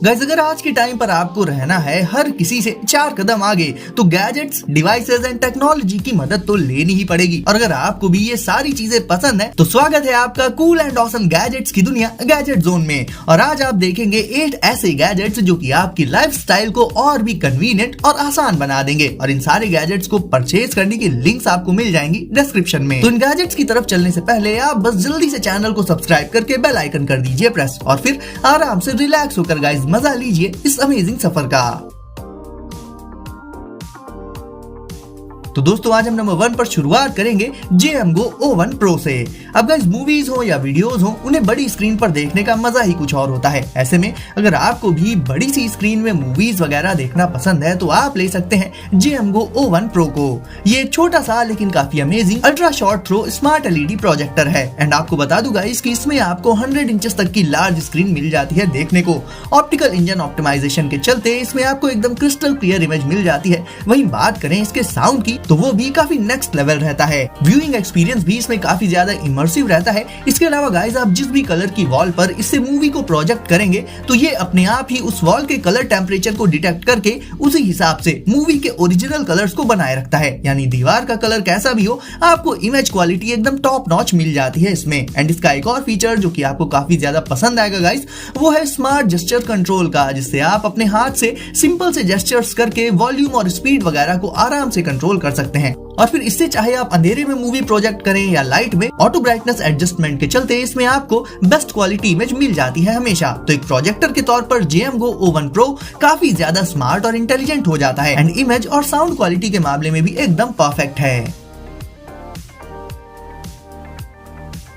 Guys अगर आज के टाइम पर आपको रहना है हर किसी से 4 कदम आगे तो गैजेट्स, डिवाइसेस एंड टेक्नोलॉजी की मदद तो लेनी ही पड़ेगी। और अगर आपको भी ये सारी चीजें पसंद है तो स्वागत है आपका कूल एंड ऑसम गैजेट्स की दुनिया गैजेट जोन में। और आज आप देखेंगे 8 ऐसे गैजेट्स जो कि आपकी लाइफस्टाइल को और भी कन्वीनियंट और आसान बना देंगे। और इन सारे गैजेट्स को परचेज करने की लिंक्स आपको मिल जाएंगी डिस्क्रिप्शन में। तो इन गैजेट्स की तरफ चलने से पहले आप बस जल्दी से चैनल को सब्सक्राइब करके बेल आइकन कर दीजिए प्रेस, और फिर आराम से रिलैक्स होकर गाइस मजा लीजिए इस अमेजिंग सफर का। तो दोस्तों आज हम नंबर 1 पर शुरुआत करेंगे JMGO O1 Pro से। अब गाइस मूवीज हो या वीडियोस हो उन्हें बड़ी स्क्रीन पर देखने का मजा ही कुछ और होता है। ऐसे में अगर आपको भी बड़ी सी स्क्रीन में मूवीज वगैरह देखना पसंद है तो आप ले सकते हैं JMGO O1 Pro को। ये एक छोटा सा लेकिन काफी amazing ultra short throw smart LED projector है। एंड आपको बता दूं गाइस कि इसमें आपको 100 इंचेस तक की लार्ज स्क्रीन मिल जाती है देखने को। ऑप्टिकल इंजन ऑप्टिमाइजेशन के चलते इसमें आपको एकदम क्रिस्टल क्लियर इमेज मिल जाती है। वहीं बात करें इसके साउंड की तो वो भी काफी नेक्स्ट लेवल रहता है। व्यूइंग एक्सपीरियंस भी इसमें काफी ज्यादा इमर्सिव रहता है। इसके अलावा गाइस आप जिस भी कलर की वॉल पर इससे मूवी को प्रोजेक्ट करेंगे तो ये अपने आप ही उस वॉल के कलर टेम्परेचर को डिटेक्ट करके उसी हिसाब से मूवी के ओरिजिनल कलर्स को बनाए रखता है। यानी दीवार का कलर कैसा भी हो आपको इमेज क्वालिटी एकदम टॉप नॉच मिल जाती है इसमें। एंड इसका एक और फीचर जो कि आपको काफी ज्यादा पसंद आएगा गाइस वो है स्मार्ट जेस्चर कंट्रोल का, जिससे आप अपने हाथ से सिंपल से जेस्चर्स करके वॉल्यूम और स्पीड वगैरह को आराम से कंट्रोल कर सकते हैं। और फिर इससे चाहे आप अंधेरे में मूवी प्रोजेक्ट करें या लाइट में, ऑटो ब्राइटनेस एडजस्टमेंट के चलते इसमें आपको बेस्ट क्वालिटी इमेज मिल जाती है हमेशा। तो एक प्रोजेक्टर के तौर पर JMGO O1 Pro काफी ज्यादा स्मार्ट और इंटेलिजेंट हो जाता है। एंड इमेज और साउंड क्वालिटी के मामले में भी एकदम परफेक्ट है।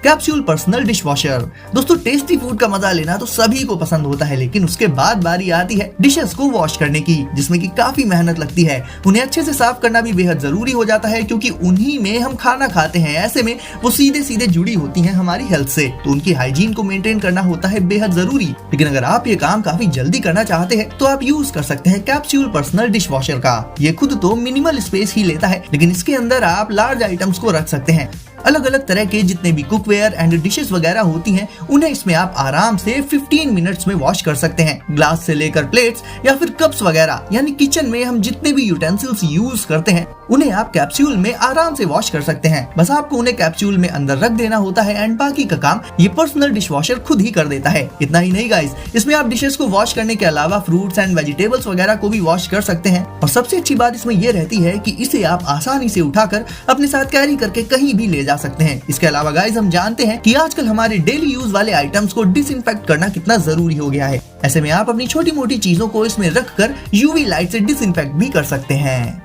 Capsule personal dishwasher. दोस्तों टेस्टी फूड का मजा लेना तो सभी को पसंद होता है, लेकिन उसके बाद बारी आती है डिशेस को वॉश करने की, जिसमें कि काफी मेहनत लगती है। उन्हें अच्छे से साफ करना भी बेहद जरूरी हो जाता है क्योंकि उन्हीं में हम खाना खाते हैं। ऐसे में वो सीधे सीधे जुड़ी होती हैं हमारी हेल्थ से, तो उनकी हाइजीन को मेंटेन करना होता है बेहद जरूरी। लेकिन अगर आप ये काम काफी जल्दी करना चाहते हैं तो आप यूज कर सकते हैं कैप्सूल पर्सनल डिशवॉशर का। ये खुद तो मिनिमल स्पेस ही लेता है, लेकिन इसके अंदर आप लार्ज आइटम्स को रख सकते हैं। अलग अलग तरह के जितने भी कुकवेयर एंड डिशेस वगैरह होती हैं उन्हें इसमें आप आराम से 15 मिनट्स में वॉश कर सकते हैं। ग्लास से लेकर प्लेट्स या फिर कप्स वगैरह, यानी किचन में हम जितने भी यूटेंसिल्स यूज करते हैं उन्हें आप कैप्सूल में आराम से वॉश कर सकते हैं। बस आपको उन्हें कैप्सूल में अंदर रख देना होता है एंड बाकी का काम ये पर्सनल डिशवॉशर खुद ही कर देता है। इतना ही नहीं गाइस, इसमें आप डिशेस को वॉश करने के अलावा फ्रूट्स एंड वेजिटेबल्स वगैरह को भी वॉश कर सकते हैं। और सबसे अच्छी बात इसमें यह रहती है कि इसे आप आसानी से उठाकर अपने साथ कैरी करके कहीं भी ले जा सकते हैं। इसके अलावा गाइस हम जानते हैं कि आजकल हमारे डेली यूज वाले आइटम्स को डिसइंफेक्ट करना कितना जरूरी हो गया है। ऐसे में आप अपनी छोटी मोटी चीजों को इसमें रखकर UV लाइट से डिसइंफेक्ट भी कर सकते हैं।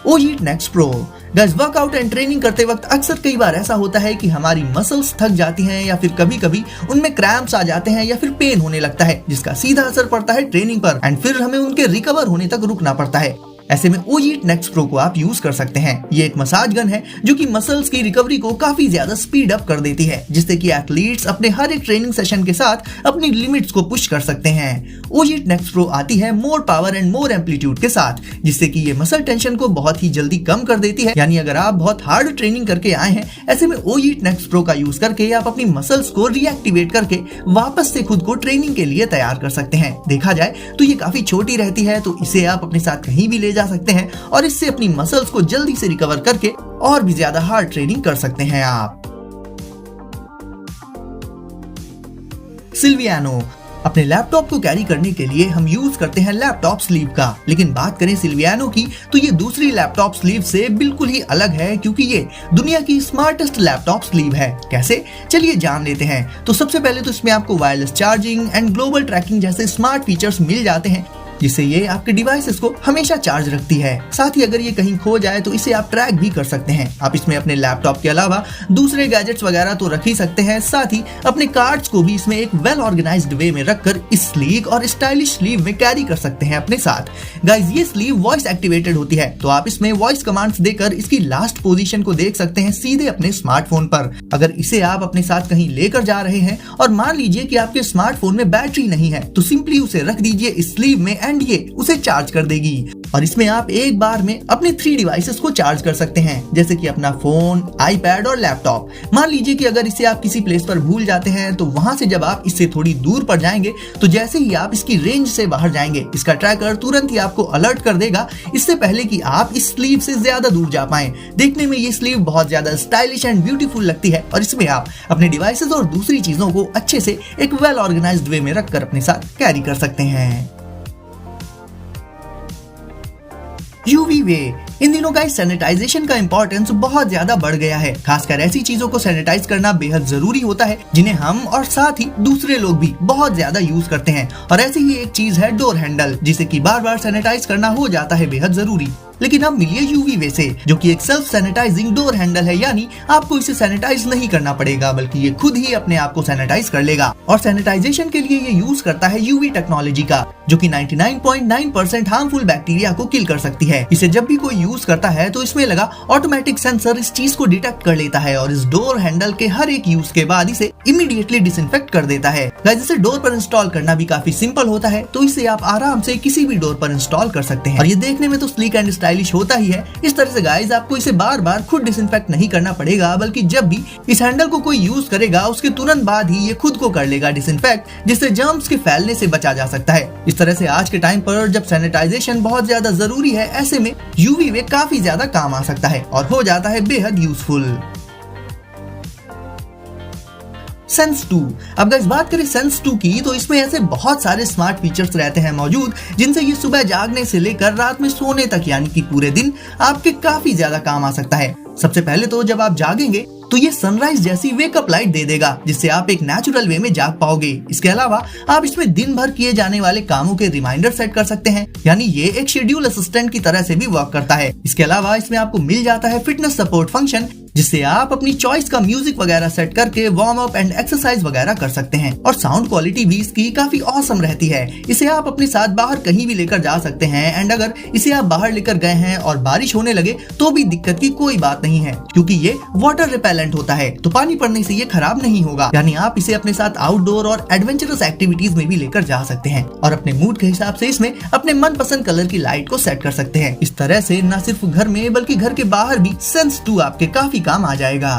OJEET Next Pro। Guys workout and training करते वक्त अक्सर कई बार ऐसा होता है कि हमारी मसल्स थक जाती हैं या फिर कभी कभी उनमें क्रैम्प्स आ जाते हैं या फिर पेन होने लगता है, जिसका सीधा असर पड़ता है ट्रेनिंग पर एंड फिर हमें उनके रिकवर होने तक रुकना पड़ता है। ऐसे में OJEET Next Pro को आप यूज कर सकते हैं। ये एक मसाज गन है जो कि मसल्स की रिकवरी को काफी ज्यादा स्पीड अप कर देती है, जिससे कि एथलीट्स अपने हर एक ट्रेनिंग सेशन के साथ अपनी लिमिट्स को पुश कर सकते हैं। OJEET Next Pro आती है more power and more amplitude के साथ, जिससे कि ये मसल टेंशन को बहुत ही जल्दी कम कर देती है। यानी अगर आप बहुत हार्ड ट्रेनिंग करके आए हैं, ऐसे में OJEET Next Pro का यूज करके आप अपनी मसल्स को रीएक्टिवेट करके वापस से खुद को ट्रेनिंग के लिए तैयार कर सकते हैं। देखा जाए तो ये काफी छोटी रहती है, तो इसे आप अपने साथ कहीं भी ले जा सकते हैं और इससे अपनी मसल्स को जल्दी से रिकवर करके और भी ज्यादा हार्ड ट्रेनिंग कर सकते हैं आप। सिल्वियानो। अपने लैपटॉप को कैरी करने के लिए हम यूज करते हैं लैपटॉप स्लीव का, लेकिन बात करें सिल्वियानो की तो ये दूसरी लैपटॉप स्लीव से बिल्कुल ही अलग है, क्योंकि ये दुनिया की स्मार्टेस्ट लैपटॉप स्लीव है। कैसे, चलिए जान लेते हैं। तो सबसे पहले तो इसमें आपको wireless charging and global tracking जैसे स्मार्ट फीचर्स मिल जाते हैं, जिससे ये आपके डिवाइसेस को हमेशा चार्ज रखती है। साथ ही अगर ये कहीं खो जाए तो इसे आप ट्रैक भी कर सकते हैं। आप इसमें अपने लैपटॉप के अलावा दूसरे गैजेट्स वगैरह तो रख ही सकते हैं, साथ ही अपने कार्ड्स को भी इसमें एक वेल ऑर्गेनाइज्ड वे में रखकर इस स्लीक और स्टाइलिश स्लीव में कैरी कर सकते हैं अपने साथ। गाइस ये स्लीव वॉइस एक्टिवेटेड होती है, तो आप इसमें वॉइस कमांड्स देकर इसकी लास्ट पोजीशन को देख सकते हैं सीधे अपने स्मार्टफोन पर। अगर इसे आप अपने साथ कहीं लेकर जा रहे हैं और मान लीजिए कि आपके स्मार्टफोन में बैटरी नहीं है, तो सिंपली उसे रख दीजिए इस स्लीव में एंड ये उसे चार्ज कर देगी। और इसमें आप एक बार में अपने 3 डिवाइसेस को चार्ज कर सकते हैं, जैसे कि अपना फोन, आईपैड और लैपटॉप। मान लीजिए कि अगर इसे आप किसी प्लेस पर भूल जाते हैं तो वहां से जब आप इससे थोड़ी दूर पर जाएंगे तो जैसे ही आप इसकी रेंज से बाहर जाएंगे, इसका ट्रैकर तुरंत ही आपको अलर्ट कर देगा, इससे पहले कि आप इस स्लीव से ज्यादा दूर जा पाएं। देखने में ये स्लीव बहुत ज्यादा स्टाइलिश एंड ब्यूटीफुल लगती है और इसमें आप अपने डिवाइसेस और दूसरी चीजों को अच्छे से एक वेल ऑर्गेनाइज्ड वे में रखकर अपने साथ कैरी कर सकते हैं। यूवी वे। इन दिनों का सैनिटाइजेशन का इंपॉर्टेंस बहुत ज्यादा बढ़ गया है। खासकर ऐसी चीजों को सैनिटाइज करना बेहद जरूरी होता है जिन्हें हम और साथ ही दूसरे लोग भी बहुत ज्यादा यूज करते हैं। और ऐसी ही एक चीज है डोर हैंडल, जिसे कि बार बार सैनिटाइज करना हो जाता है बेहद जरूरी। लेकिन अब मिलिए यूवी वे से, जो कि एक सेल्फ सैनिटाइजिंग डोर हैंडल है, यानी आपको इसे सैनिटाइज नहीं करना पड़ेगा बल्कि ये खुद ही अपने आप को सैनिटाइज कर लेगा। और सैनिटाइजेशन के लिए ये यूज करता है यूवी टेक्नोलॉजी का, जो कि 99.9% हार्मफुल बैक्टीरिया को किल कर सकती है। इसे जब भी कोई यूज करता है तो इसमें लगा ऑटोमेटिक सेंसर इस चीज को डिटेक्ट कर लेता है और इस डोर हैंडल के हर एक यूज के बाद इसे इमीडिएटली डिसइंफेक्ट कर देता है। गाइस, इसे डोर पर इंस्टॉल करना भी काफी सिंपल होता है, तो इसे आप आराम से किसी भी डोर पर इंस्टॉल कर सकते हैं। और ये देखने में तो स्लीक एंड स्टाइलिश होता ही है। इस तरह से गाइस, आपको इसे बार बार खुद डिसइंफेक्ट नहीं करना पड़ेगा, बल्कि जब भी इस हैंडल को कोई यूज करेगा उसके तुरंत बाद ही ये खुद को कर लेगा डिसइंफेक्ट, जिससे जर्म्स के फैलने से बचा जा सकता है। इस तरह से आज के टाइम पर जब सैनिटाइजेशन बहुत ज्यादा जरूरी है, ऐसे में यूवी वे काफी ज्यादा काम आ सकता है और हो जाता है बेहद यूजफुल। सेंस 2। अब गाइस बात करें सेंस 2 की, तो इसमें ऐसे बहुत सारे स्मार्ट फीचर्स रहते हैं मौजूद, जिनसे ये सुबह जागने से लेकर रात में सोने तक, यानी कि पूरे दिन आपके काफी ज्यादा काम आ सकता है। सबसे पहले तो जब आप जागेंगे तो ये सनराइज जैसी वेकअप लाइट दे देगा, जिससे आप एक नेचुरल वे में जाग पाओगे। इसके अलावा आप इसमें दिन भर किए जाने वाले कामों के रिमाइंडर सेट कर सकते हैं, यानी ये एक शेड्यूल असिस्टेंट की तरह से भी वर्क करता है। इसके अलावा इसमें आपको मिल जाता है फिटनेस सपोर्ट फंक्शन, जिससे आप अपनी चॉइस का म्यूजिक वगैरह सेट करके वार्म अप एंड एक्सरसाइज वगैरह कर सकते हैं। और साउंड क्वालिटी भी इसकी काफी ऑसम रहती है। इसे आप अपने साथ बाहर कहीं भी लेकर जा सकते हैं एंड अगर इसे आप बाहर लेकर गए हैं और बारिश होने लगे तो भी दिक्कत की कोई बात नहीं है, क्योंकि ये वाटर रिपेलेंट होता है, तो पानी पड़ने से ये खराब नहीं होगा। यानी आप इसे अपने साथ आउटडोर और एडवेंचरस एक्टिविटीज में भी लेकर जा सकते हैं और अपने मूड के हिसाब से इसमें अपने मनपसंद कलर की लाइट को सेट कर सकते हैं। इस तरह से न सिर्फ घर में बल्कि घर के बाहर भी सेंस 2 आपके काफी काम आ जाएगा।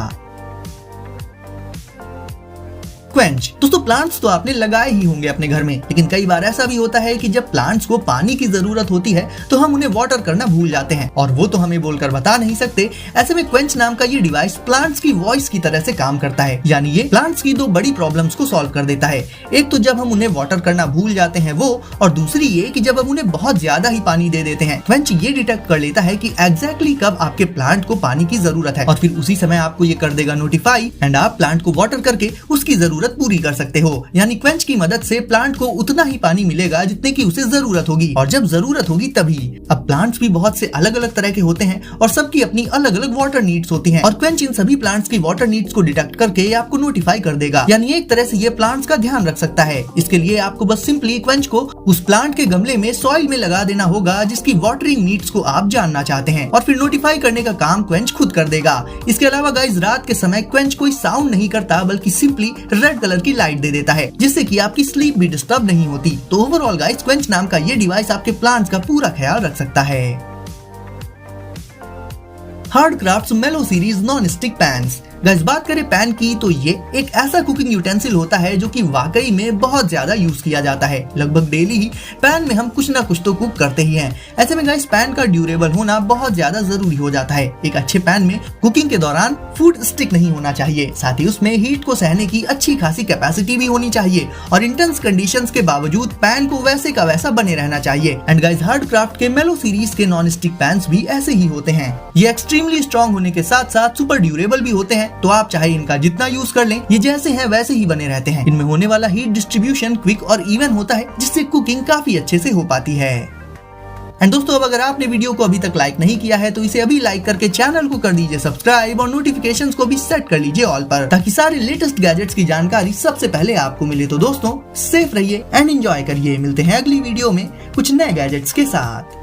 क्वेंच। दोस्तों, प्लांट्स तो आपने लगाए ही होंगे अपने घर में, लेकिन कई बार ऐसा भी होता है कि जब प्लांट्स को पानी की जरूरत होती है तो हम उन्हें वाटर करना भूल जाते हैं और वो तो हमें बोलकर बता नहीं सकते। ऐसे में क्वेंच नाम का ये डिवाइस प्लांट्स की वॉइस की तरह से काम करता है, यानी ये प्लांट्स की 2 बड़ी प्रॉब्लम्स को सॉल्व कर देता है। एक तो जब हम उन्हें वाटर करना भूल जाते हैं वो, और दूसरी ये कि जब हम उन्हें बहुत ज्यादा ही पानी दे देते हैं। क्वेंच ये डिटेक्ट कर लेता है कि एग्जैक्टली कब आपके प्लांट को पानी की जरूरत है और फिर उसी समय आपको ये कर देगा नोटिफाई एंड आप प्लांट को वाटर करके उसकी जरूरत पूरी कर सकते हो। यानी क्वेंच की मदद से प्लांट को उतना ही पानी मिलेगा जितने की उसे जरूरत होगी, और जब जरूरत होगी तभी। अब प्लांट्स भी बहुत से अलग अलग तरह के होते हैं और सबकी अपनी अलग अलग वाटर नीड्स होती हैं, और क्वेंच इन सभी प्लांट्स की वाटर नीड्स को डिटेक्ट करके आपको नोटिफाई कर देगा। यानी एक तरह से ये प्लांट्स का ध्यान रख सकता है। इसके लिए आपको बस सिंपली क्वेंच को उस प्लांट के गमले में सॉइल में लगा देना होगा जिसकी वाटरिंग नीड्स को आप जानना चाहते हैं, और फिर नोटिफाई करने का काम क्वेंच खुद कर देगा। इसके अलावा गाइस, रात के समय क्वेंच कोई साउंड नहीं करता बल्कि सिंपली रेड कलर की लाइट दे देता है, जिससे कि आपकी स्लीप भी डिस्टर्ब नहीं होती। तो ओवरऑल गाइस, क्वेंच नाम का ये डिवाइस आपके प्लांट्स का पूरा ख्याल रख सकता है। हार्डक्राफ्ट्स मेलो series non stick pans. Guys बात करें पैन की, तो ये एक ऐसा कुकिंग यूटेंसिल होता है जो कि वाकई में बहुत ज्यादा यूज किया जाता है। लगभग डेली ही पैन में हम कुछ ना कुछ तो कुक करते ही हैं। ऐसे में गाइस, पैन का ड्यूरेबल होना बहुत ज्यादा जरूरी हो जाता है। एक अच्छे पैन में कुकिंग के दौरान फूड स्टिक नहीं होना चाहिए, साथ ही उसमें हीट को सहने की अच्छी खासी कैपेसिटी भी होनी चाहिए, और इंटेंस कंडीशंस के बावजूद पैन को वैसे का वैसा बने रहना चाहिए। एंड गाइस, हार्डक्राफ्ट के मेलो सीरीज के नॉन स्टिक पैन्स भी ऐसे ही होते हैं। ये एक्सट्रीमली स्ट्रॉन्ग होने के साथ साथ सुपर ड्यूरेबल भी होते हैं, तो आप चाहे इनका जितना यूज कर लें, ये जैसे हैं वैसे ही बने रहते हैं। इनमें होने वाला हीट डिस्ट्रीब्यूशन क्विक और इवन होता है, जिससे कुकिंग काफी अच्छे से हो पाती है। एंड दोस्तों, अब अगर आपने वीडियो को अभी तक लाइक नहीं किया है तो इसे अभी लाइक करके चैनल को कर दीजिए सब्सक्राइब और नोटिफिकेशंस को भी सेट कर लीजिए ऑल पर, ताकि सारे लेटेस्ट गैजेट्स की जानकारी सबसे पहले आपको मिले। तो दोस्तों, सेफ रहिए एंड एंजॉय करिए। मिलते हैं अगली वीडियो में कुछ नए गैजेट्स के साथ।